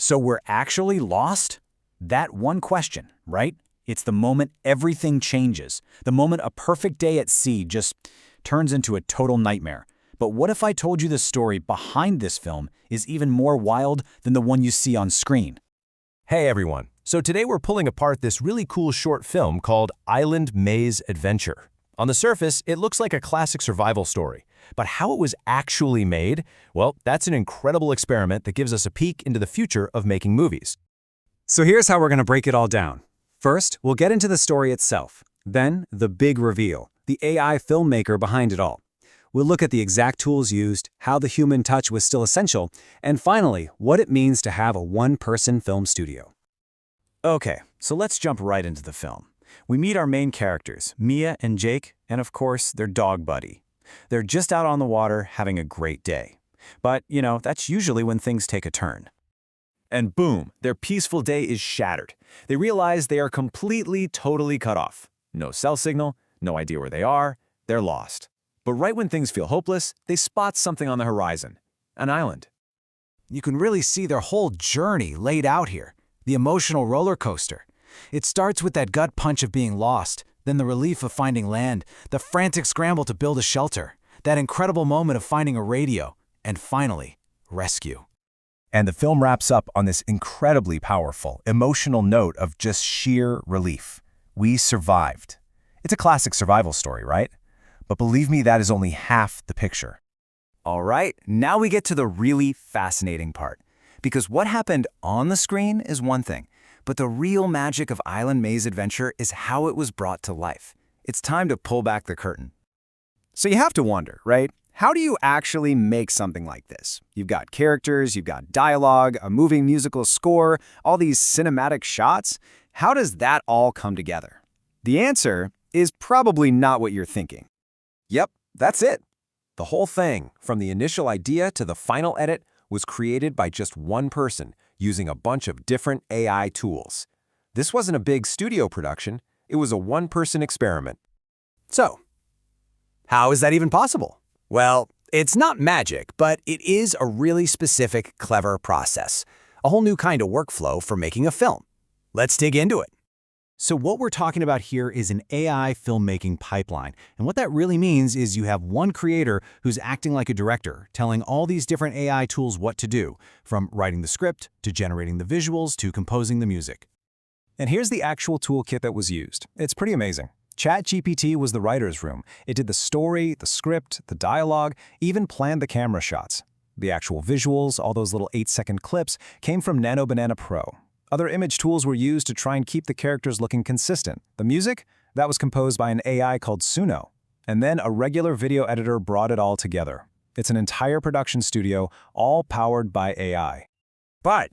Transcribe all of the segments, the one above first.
So we're actually lost? That one question, right? It's the moment everything changes. The moment a perfect day at sea just turns into a total nightmare. But what if I told you the story behind this film is even more wild than the one you see on screen? Hey everyone, so today we're pulling apart this really cool short film called Island Maze Adventure. On the surface, it looks like a classic survival story, but how it was actually made, well, that's an incredible experiment that gives us a peek into the future of making movies. So here's how we're going to break it all down. First, we'll get into the story itself. Then, the big reveal, the AI filmmaker behind it all. We'll look at the exact tools used, how the human touch was still essential, and finally, what it means to have a one-person film studio. Okay, so let's jump right into the film. We meet our main characters, Mia and Jake, and of course, their dog buddy. They're just out on the water having a great day. But, that's usually when things take a turn. And boom, their peaceful day is shattered. They realize they are completely, totally cut off. No cell signal, no idea where they are, they're lost. But right when things feel hopeless, they spot something on the horizon, an island. You can really see their whole journey laid out here, the emotional roller coaster. It starts with that gut punch of being lost, then the relief of finding land, the frantic scramble to build a shelter, that incredible moment of finding a radio, and finally, rescue. And the film wraps up on this incredibly powerful, emotional note of just sheer relief. We survived. It's a classic survival story, right? But believe me, that is only half the picture. All right, now we get to the really fascinating part. Because what happened on the screen is one thing, but the real magic of Island Maze Adventure is how it was brought to life. It's time to pull back the curtain. So you have to wonder, right? How do you actually make something like this? You've got characters, you've got dialogue, a moving musical score, all these cinematic shots. How does that all come together? The answer is probably not what you're thinking. Yep, that's it. The whole thing, from the initial idea to the final edit, was created by just one person using a bunch of different AI tools. This wasn't a big studio production, it was a one-person experiment. So, how is that even possible? Well, it's not magic, but it is a really specific, clever process. A whole new kind of workflow for making a film. Let's dig into it. So what we're talking about here is an AI filmmaking pipeline. And what that really means is you have one creator who's acting like a director, telling all these different AI tools what to do, from writing the script, to generating the visuals, to composing the music. And here's the actual toolkit that was used. It's pretty amazing. ChatGPT was the writer's room. It did the story, the script, the dialogue, even planned the camera shots. The actual visuals, all those little 8-second clips, came from Nano Banana Pro. Other image tools were used to try and keep the characters looking consistent. The music? That was composed by an AI called Suno. And then a regular video editor brought it all together. It's an entire production studio, all powered by AI. But,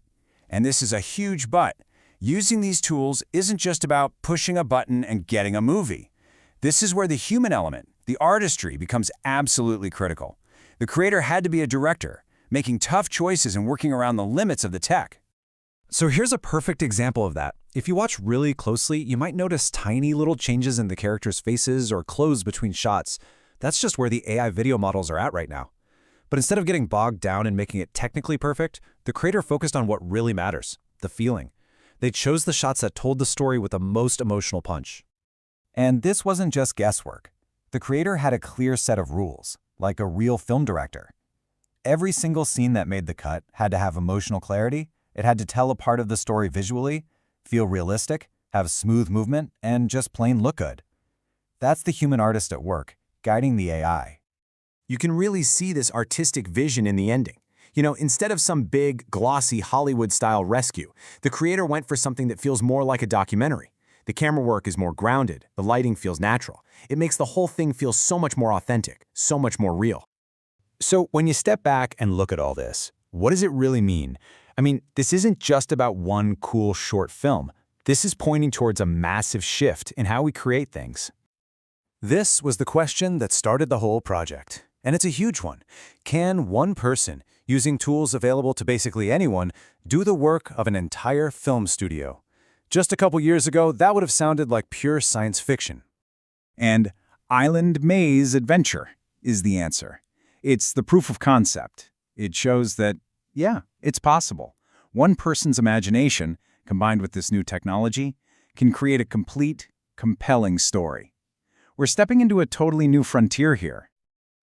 and this is a huge but, using these tools isn't just about pushing a button and getting a movie. This is where the human element, the artistry, becomes absolutely critical. The creator had to be a director, making tough choices and working around the limits of the tech. So here's a perfect example of that. If you watch really closely, you might notice tiny little changes in the characters' faces or clothes between shots. That's just where the AI video models are at right now. But instead of getting bogged down and making it technically perfect, the creator focused on what really matters, the feeling. They chose the shots that told the story with the most emotional punch. And this wasn't just guesswork. The creator had a clear set of rules, like a real film director. Every single scene that made the cut had to have emotional clarity. It had to tell a part of the story visually, feel realistic, have smooth movement, and just plain look good. That's the human artist at work, guiding the AI. You can really see this artistic vision in the ending. Instead of some big, glossy Hollywood-style rescue, the creator went for something that feels more like a documentary. The camera work is more grounded, the lighting feels natural. It makes the whole thing feel so much more authentic, so much more real. So when you step back and look at all this, what does it really mean? I mean, this isn't just about one cool short film. This is pointing towards a massive shift in how we create things. This was the question that started the whole project. And it's a huge one. Can one person, using tools available to basically anyone, do the work of an entire film studio? Just a couple years ago, that would have sounded like pure science fiction. And Island Maze Adventure is the answer. It's the proof of concept. It shows that, yeah, it's possible. One person's imagination, combined with this new technology, can create a complete, compelling story. We're stepping into a totally new frontier here.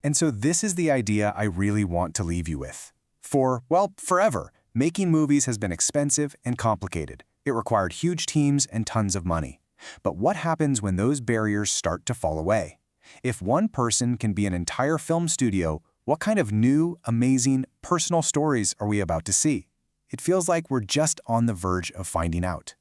And so this is the idea I really want to leave you with. For, well, forever, making movies has been expensive and complicated. It required huge teams and tons of money. But what happens when those barriers start to fall away? If one person can be an entire film studio, what kind of new, amazing, personal stories are we about to see? It feels like we're just on the verge of finding out.